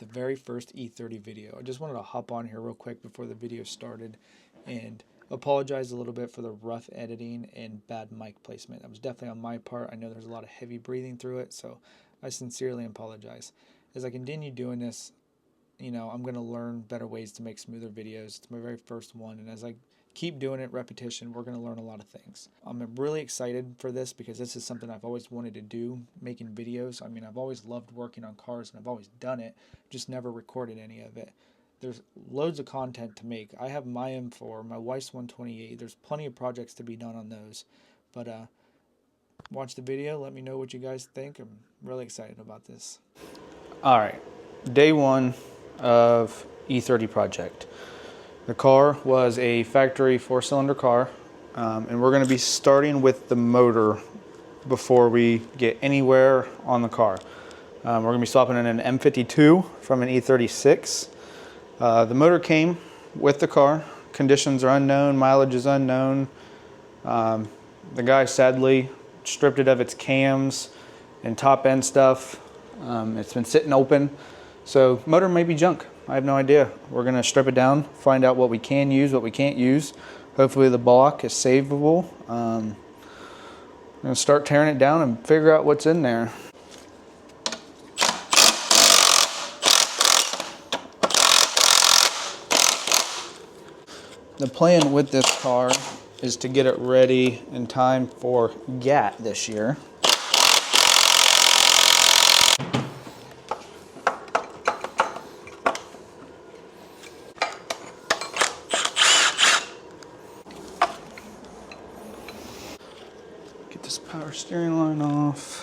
the very first E30 video. I just wanted to hop on here real quick before the video started and apologize a little bit for the rough editing and bad mic placement. That was definitely on my part. I know there's a lot of heavy breathing through it, so I sincerely apologize. As I continue doing this, I'm going to learn better ways to make smoother videos. It's my very first one, and as I keep doing it, repetition, we're going to learn a lot of things. I'm really excited for this because this is something I've always wanted to do, making videos. I mean, I've always loved working on cars, and I've always done it, just never recorded any of it. There's loads of content to make. I have my M4, my wife's 128. There's plenty of projects to be done on those. But watch the video. Let me know what you guys think. I'm really excited about this. All right. Day one of E30 project. The car was a factory 4-cylinder car, and we're going to be starting with the motor before we get anywhere on the car. We're going to be swapping in an M52 from an E36. The motor came with the car. Conditions are unknown, mileage is unknown. The guy sadly stripped it of its cams and top end stuff. It's been sitting open, so motor may be junk. I have no idea. We're going to strip it down, find out what we can use, what we can't use. Hopefully the block is savable. I'm going to start tearing it down and figure out what's in there. The plan with this car is to get it ready in time for GAT this year. Get this power steering line off.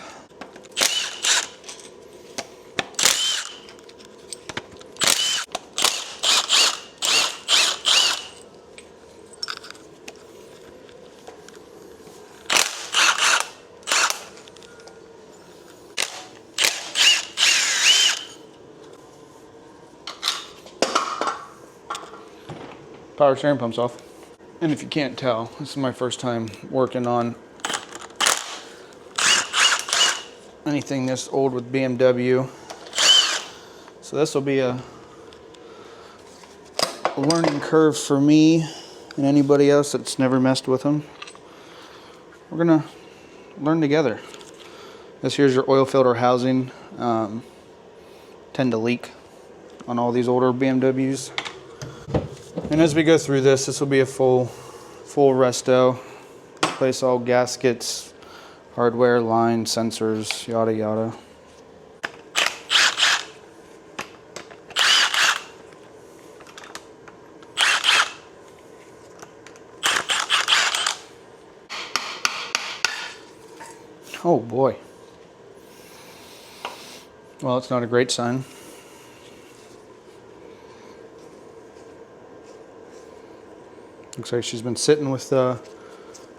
Power steering pump's off. And if you can't tell, this is my first time working on anything this old with BMW. So this will be a learning curve for me and anybody else that's never messed with them. We're gonna learn together. This here's your oil filter housing. Tend to leak on all these older BMWs. And as we go through this, this will be a full resto. Replace all gaskets, hardware, line, sensors, yada yada. Oh boy. Well, it's not a great sign. Looks like she's been sitting with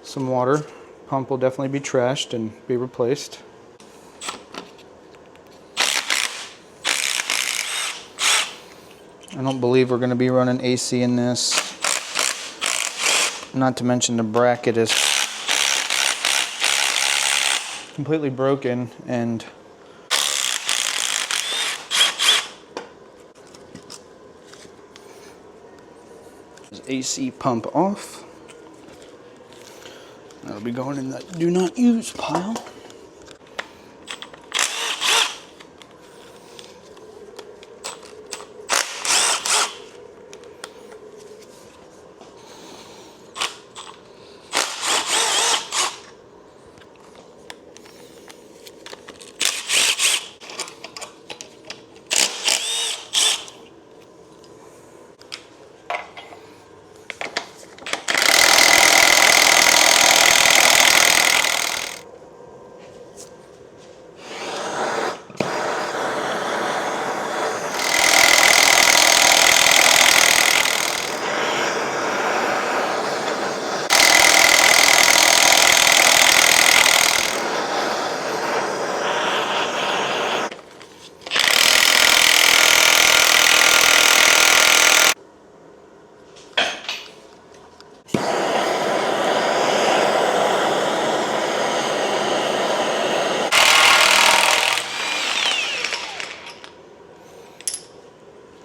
some water. Pump will definitely be trashed and be replaced. I don't believe we're going to be running AC in this. Not to mention the bracket is completely broken and AC pump off. That'll be going in the do not use pile.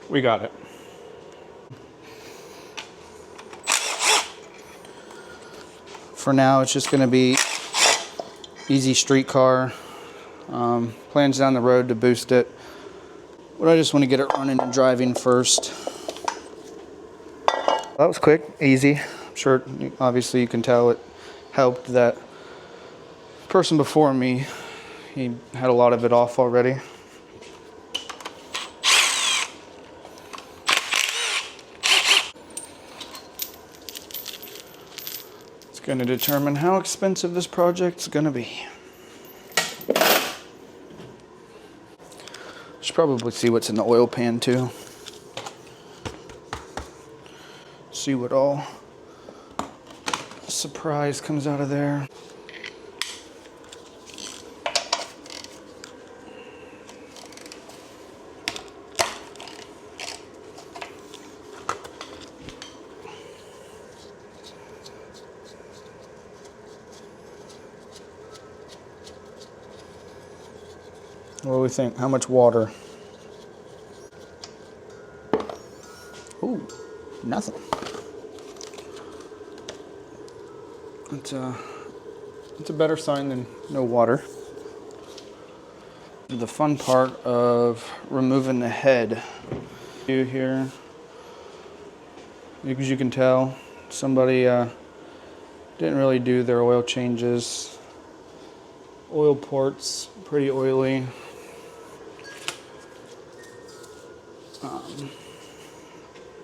We got it. For now, it's just going to be easy street car. Plans down the road to boost it. But I just want to get it running and driving first. That was quick, easy. I'm sure, obviously, you can tell it helped that person before me. He had a lot of it off already. It's going to determine how expensive this project's going to be. Should probably see what's in the oil pan too. See what all surprise comes out of there. What do we think? How much water? Ooh, nothing. It's a better sign than no water. The fun part of removing the head here, as you can tell, somebody didn't really do their oil changes. Oil ports, pretty oily.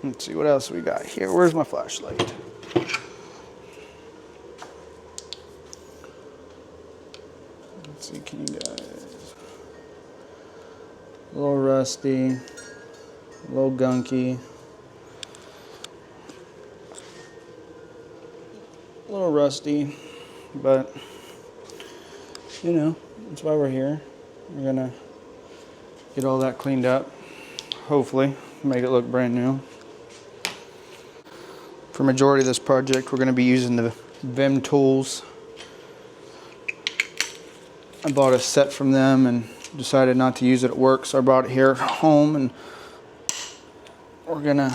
Let's see what else we got here. Where's my flashlight? Let's see, can you guys? A little rusty, a little gunky, a little rusty, but you know, that's why we're here. We're gonna get all that cleaned up, hopefully, make it look brand new. For majority of this project, we're going to be using the Vim tools. I bought a set from them and decided not to use it at work, so I brought it here home, and we're gonna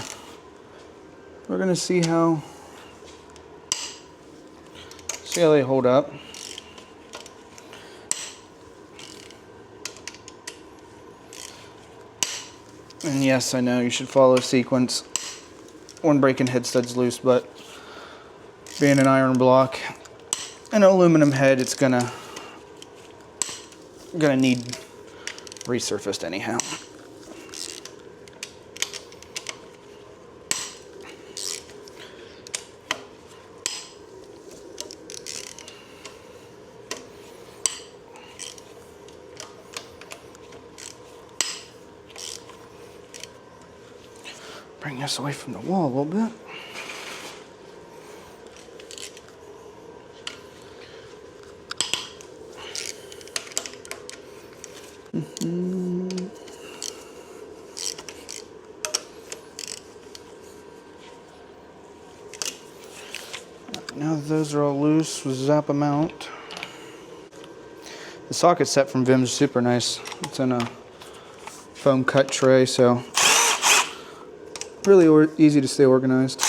see how they hold up. And yes, I know you should follow a sequence when breaking head studs loose, but being an iron block and an aluminum head, it's gonna need resurfaced anyhow. Bring this away from the wall a little bit. Now that those are all loose, we'll zap them out. The socket set from Vim's super nice. It's in a foam cut tray, so really easy to stay organized.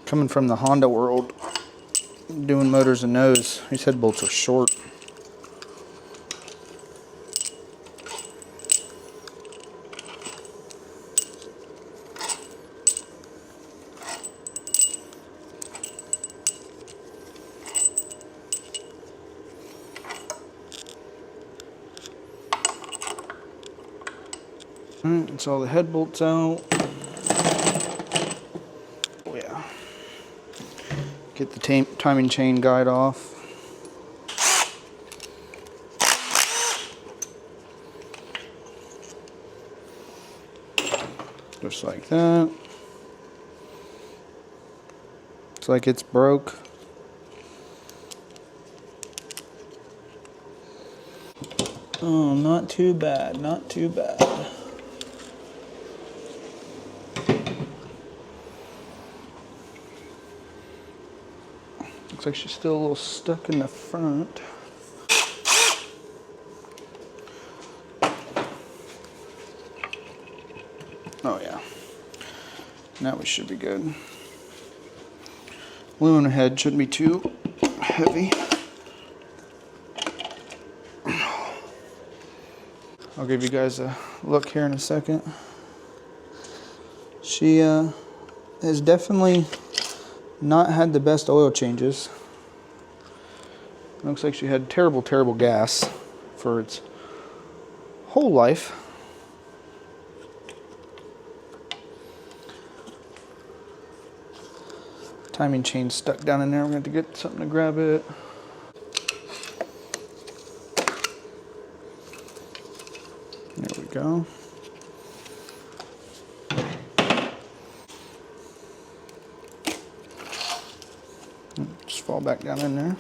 Coming from the Honda world, doing motors and nose, these head bolts are short. Alright, that's all the head bolts out. Oh yeah. Get the timing chain guide off. Just like that. Looks like it's broke. Oh, not too bad, not too bad. Looks like she's still a little stuck in the front. Oh yeah. Now we should be good. Balloon head shouldn't be too heavy. I'll give you guys a look here in a second. She has definitely not had the best oil changes. Looks like she had terrible, terrible gas for its whole life. Timing chain stuck down in there. We're going to have to get something to grab it. There we go. Just fall back down in there.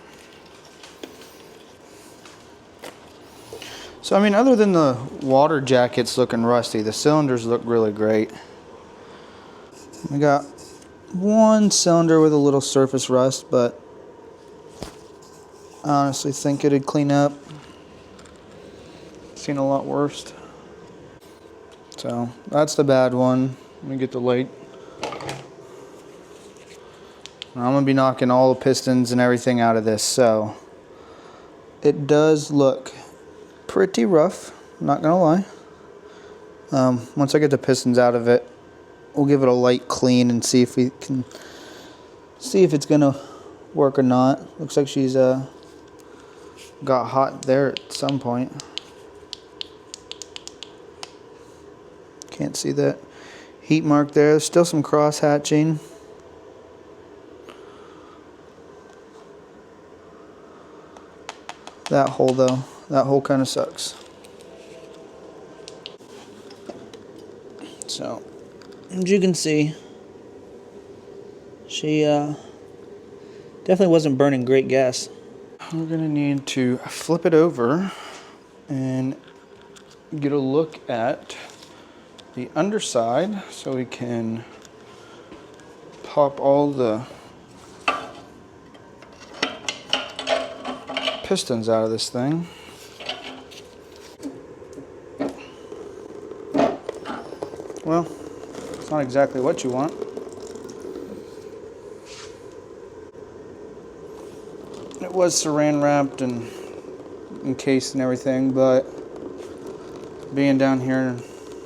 So, I mean, other than the water jackets looking rusty, the cylinders look really great. We got one cylinder with a little surface rust, but I honestly think it'd clean up. Seen a lot worse. So that's the bad one. Let me get the light. I'm gonna be knocking all the pistons and everything out of this, so it does look pretty rough, not gonna lie. Once I get the pistons out of it, we'll give it a light clean and see if we can see if it's gonna work or not. Looks like she's got hot there at some point. Can't see that heat mark there. There's still some cross hatching. That hole though, that hole kind of sucks. So, as you can see, she definitely wasn't burning great gas. We're gonna need to flip it over and get a look at the underside so we can pop all the pistons out of this thing. Well, it's not exactly what you want. It was saran wrapped and encased and everything, but being down here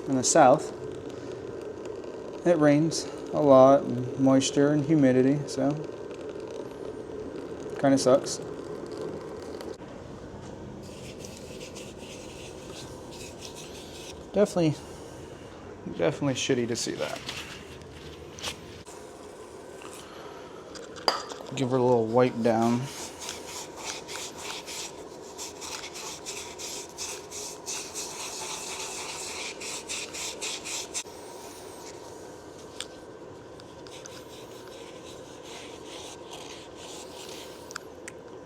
in the south, it rains a lot, and moisture and humidity, so kind of sucks. Definitely shitty to see that. Give her a little wipe down.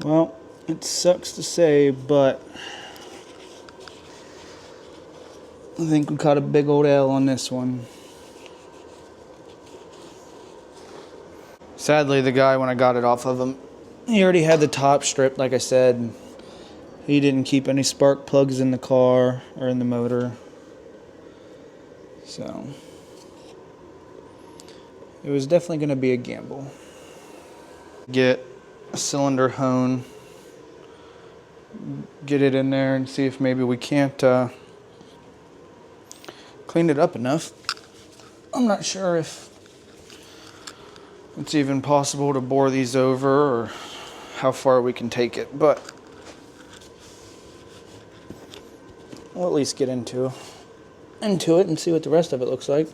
Well, it sucks to say, but I think we caught a big old L on this one. Sadly, the guy, when I got it off of him, he already had the top stripped, like I said. He didn't keep any spark plugs in the car or in the motor. So, it was definitely going to be a gamble. Get a cylinder hone, get it in there and see if maybe we can't clean it up enough. I'm not sure if it's even possible to bore these over or how far we can take it, but we'll at least get into it and see what the rest of it looks like.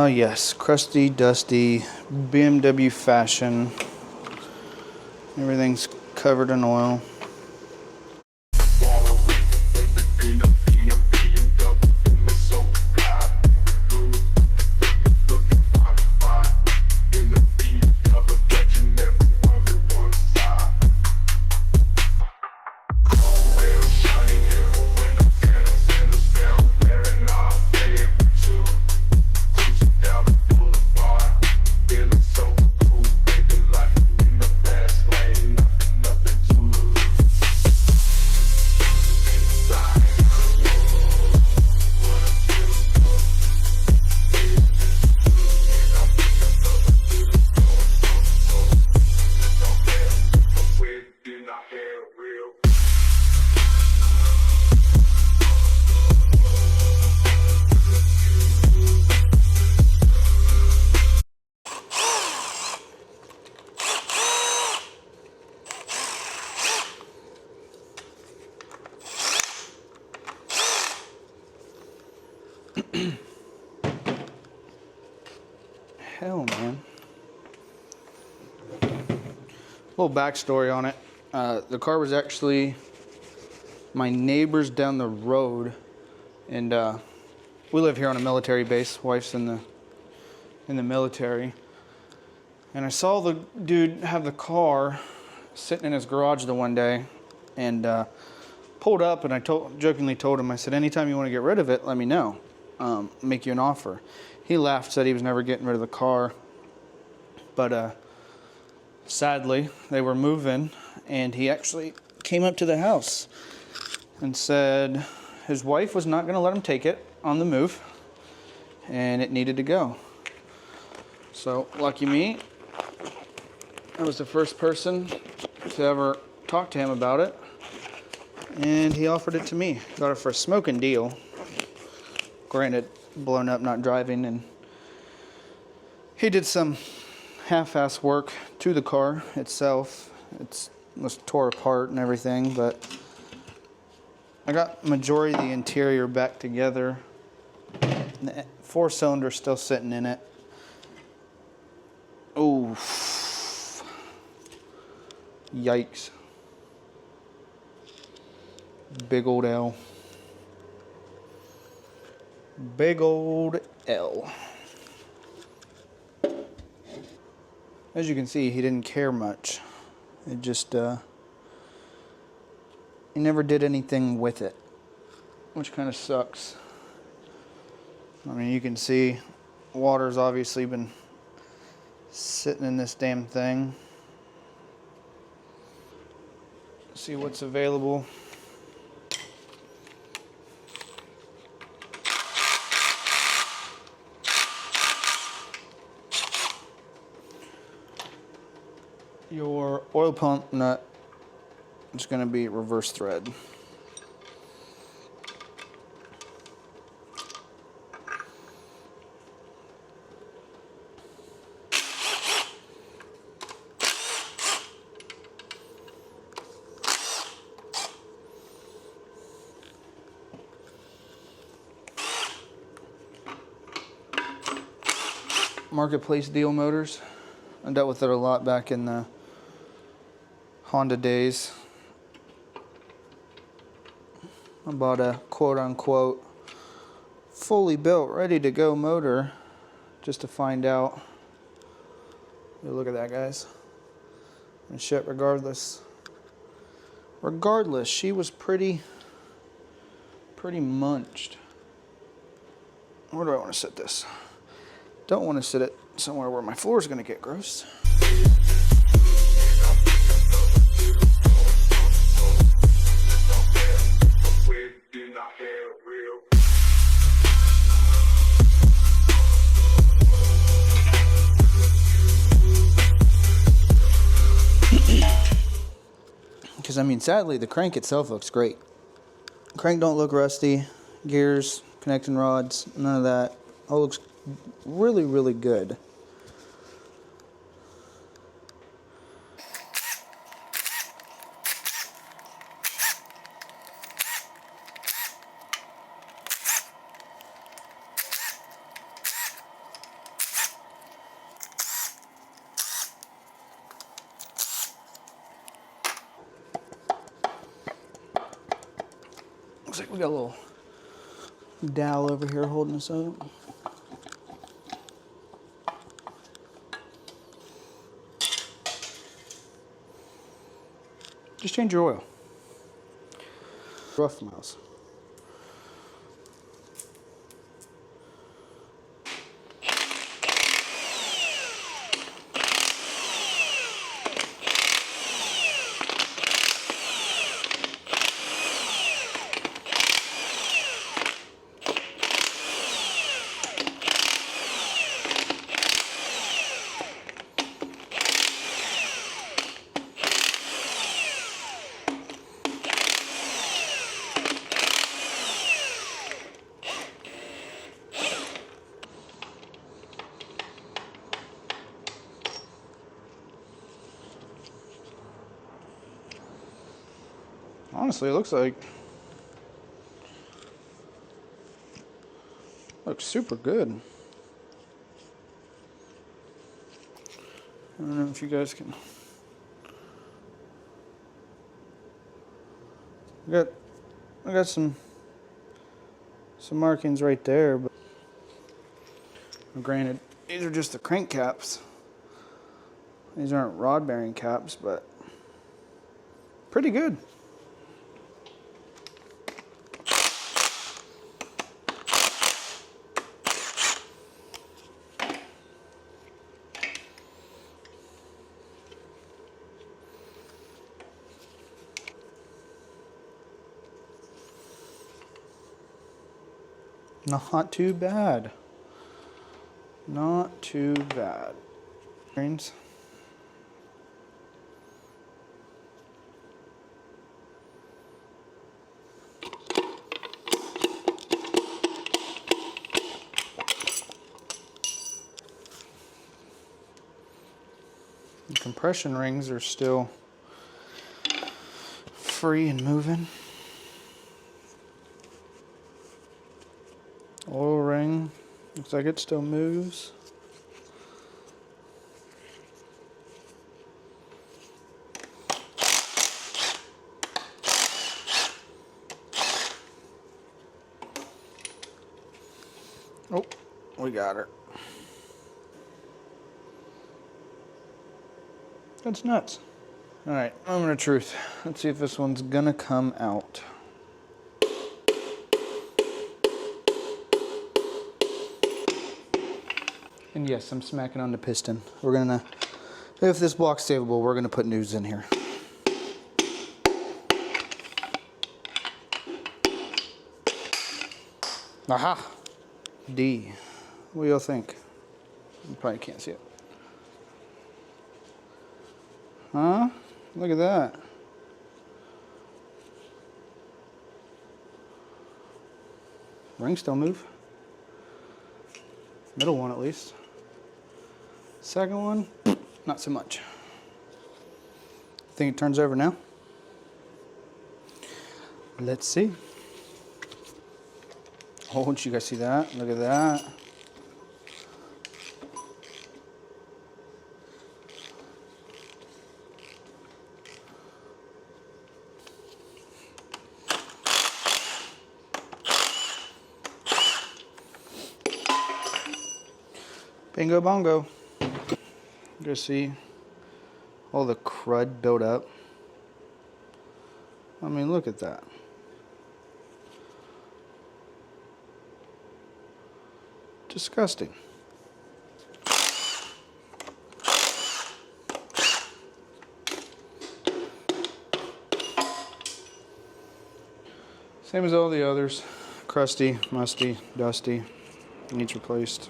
Yes, crusty, dusty, BMW fashion. Everything's covered in oil. Hell, man. Little backstory on it. The car was actually my neighbor's down the road, and we live here on a military base. Wife's in the military, and I saw the dude have the car sitting in his garage the one day, and pulled up, and I jokingly told him, I said, anytime you want to get rid of it, let me know. Make you an offer. He laughed, said he was never getting rid of the car, but sadly, they were moving, and he actually came up to the house and said his wife was not going to let him take it on the move, and it needed to go. So, lucky me, I was the first person to ever talk to him about it, and he offered it to me. Got it for a smoking deal. Granted, blown up, not driving, and he did some half-ass work to the car itself. It was tore apart and everything, but I got majority of the interior back together. The 4-cylinder still sitting in it. Oh, yikes. Big old L. Big old L. As you can see, he didn't care much. It just, he never did anything with it, which kind of sucks. I mean, you can see water's obviously been sitting in this damn thing. See what's available. Your oil pump nut is going to be reverse thread. Marketplace deal motors. I dealt with it a lot back in the Honda days. I bought a quote-unquote fully built, ready to go motor just to find out. Look at that, guys. And shit, regardless, she was pretty munched. Where do I want to sit this? Don't want to sit it somewhere where my floor is going to get gross. Because, I mean, sadly, the crank itself looks great. Crank don't look rusty. Gears, connecting rods, none of that. All looks really, really good. We got a little dowel over here holding us up. Just change your oil. Rough mouse. Honestly, it looks super good. I don't know if you guys can. I got some markings right there, but granted, these are just the crank caps. These aren't rod bearing caps, but pretty good. Not too bad. Not too bad. Bearings. The compression rings are still free and moving. Oil ring, looks like it still moves. Oh, we got her. That's nuts. All right, moment of truth. Let's see if this one's gonna come out. And yes, I'm smacking on the piston. We're gonna, if this block's savable, we're gonna put news in here. Aha! D. What do y'all think? You probably can't see it. Huh? Look at that. Rings still move. Middle one at least. Second one, not so much. Think it turns over now? Let's see. Oh, did you guys see that? Look at that. Bingo bongo. You see all the crud built up. I mean, look at that. Disgusting. Same as all the others. Crusty, musty, dusty. Needs replaced.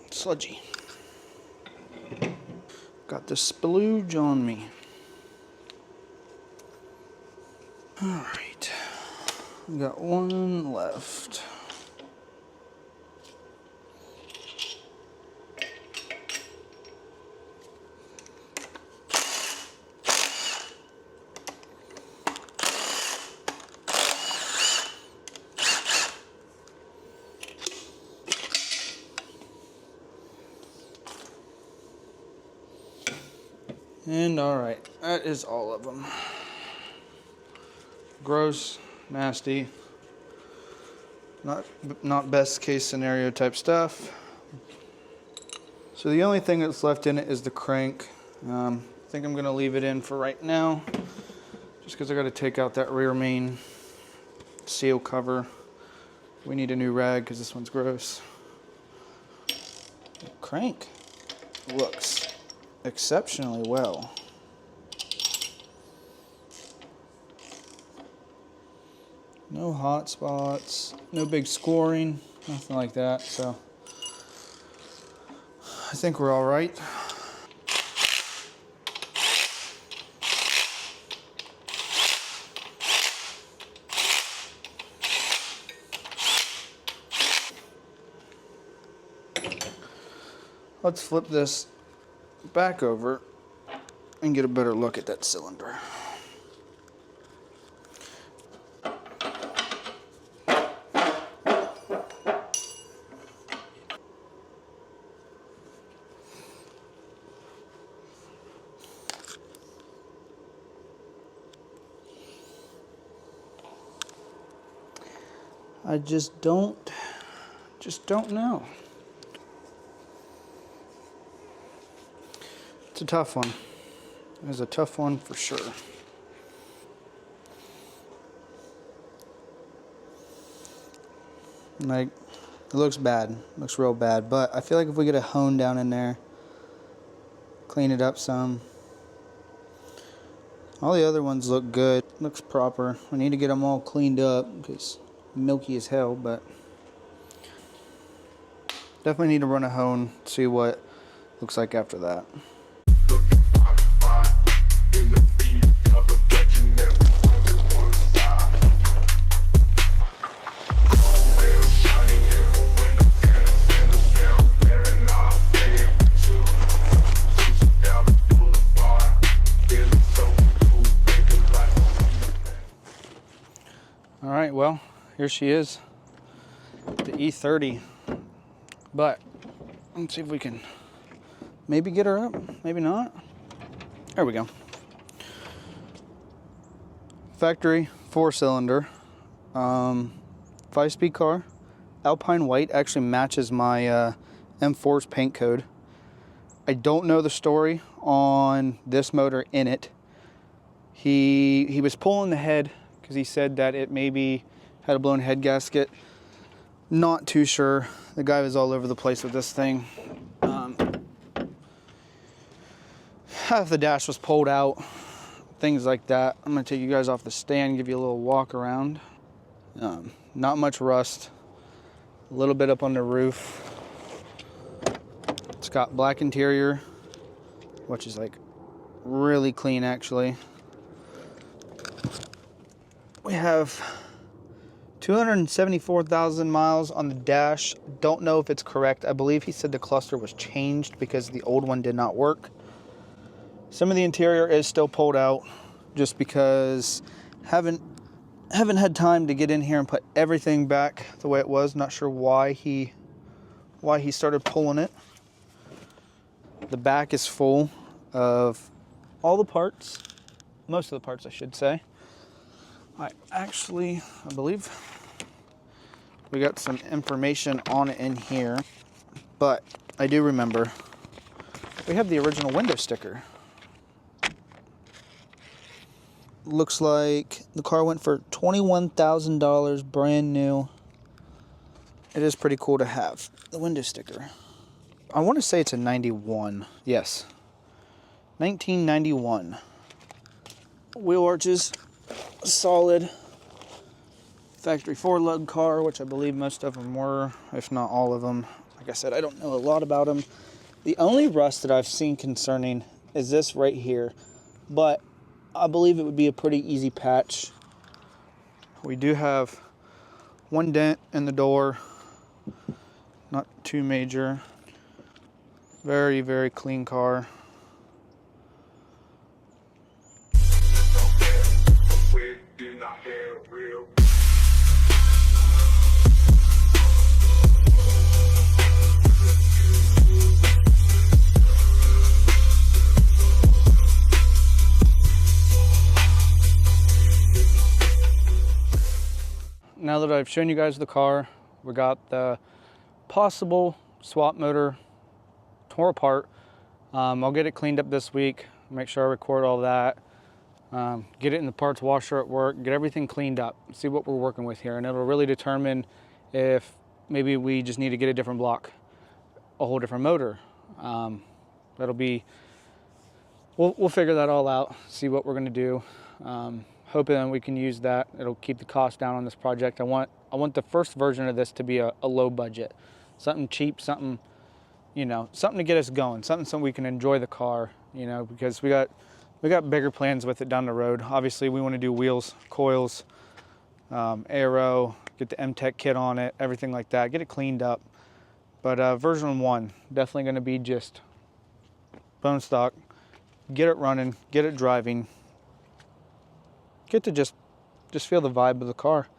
Sludgy. Got the splooge on me. Alright. We got one left. And all right, that is all of them. Gross, nasty, not best case scenario type stuff. So the only thing that's left in it is the crank. I think I'm gonna leave it in for right now, just because I got to take out that rear main seal cover. We need a new rag because this one's gross. The crank looks exceptionally well. No hot spots, no big scoring, nothing like that. So I think we're all right. Let's flip this back over and get a better look at that cylinder. I just don't know. It's a tough one. It's a tough one for sure. Like, it looks bad. It looks real bad. But I feel like if we get a hone down in there, clean it up some. All the other ones look good. Looks proper. We need to get them all cleaned up because milky as hell, but definitely need to run a hone, see what looks like after that. All right, well, here she is, the E30. But let's see if we can maybe get her up, maybe not. There we go. Factory 4-cylinder, 5-speed car. Alpine white actually matches my M4's paint code. I don't know the story on this motor in it. He was pulling the head because he said that it maybe had a blown head gasket. Not too sure. The guy was all over the place with this thing. Half the dash was pulled out, things like that. I'm gonna take you guys off the stand, give you a little walk around. Not much rust, a little bit up on the roof. It's got black interior, which is like really clean actually. We have 274,000 miles on the dash. Don't know if it's correct. I believe he said the cluster was changed because the old one did not work. Some of the interior is still pulled out just because haven't had time to get in here and put everything back the way it was. Not sure why he started pulling it. The back is full of all the parts, most of the parts I should say. I believe we got some information on it in here, but I do remember we have the original window sticker. Looks like the car went for $21,000 brand new. It is pretty cool to have the window sticker. I want to say it's a 91. Yes. 1991. Wheel arches, solid. Factory 4-lug car, which I believe most of them were, if not all of them. Like I said, I don't know a lot about them. The only rust that I've seen concerning is this right here, but I believe it would be a pretty easy patch. We do have one dent in the door, not too major. Very, very clean car. now that I've shown you guys the car, we got the possible swap motor tore apart. I'll get it cleaned up this week, make sure I record all that, get it in the parts washer at work, get everything cleaned up, see what we're working with here, and it'll really determine if maybe we just need to get a different block, a whole different motor. That'll be, we'll figure that all out, see what we're gonna do. Hoping that we can use that. It'll keep the cost down on this project. I want the first version of this to be a low budget, something cheap, something, you know, something to get us going, something so we can enjoy the car, you know, because we got bigger plans with it down the road. Obviously, we want to do wheels, coils, aero, get the M-Tech kit on it, everything like that, get it cleaned up. But version 1, definitely going to be just bone stock, get it running, get it driving, get to just feel the vibe of the car.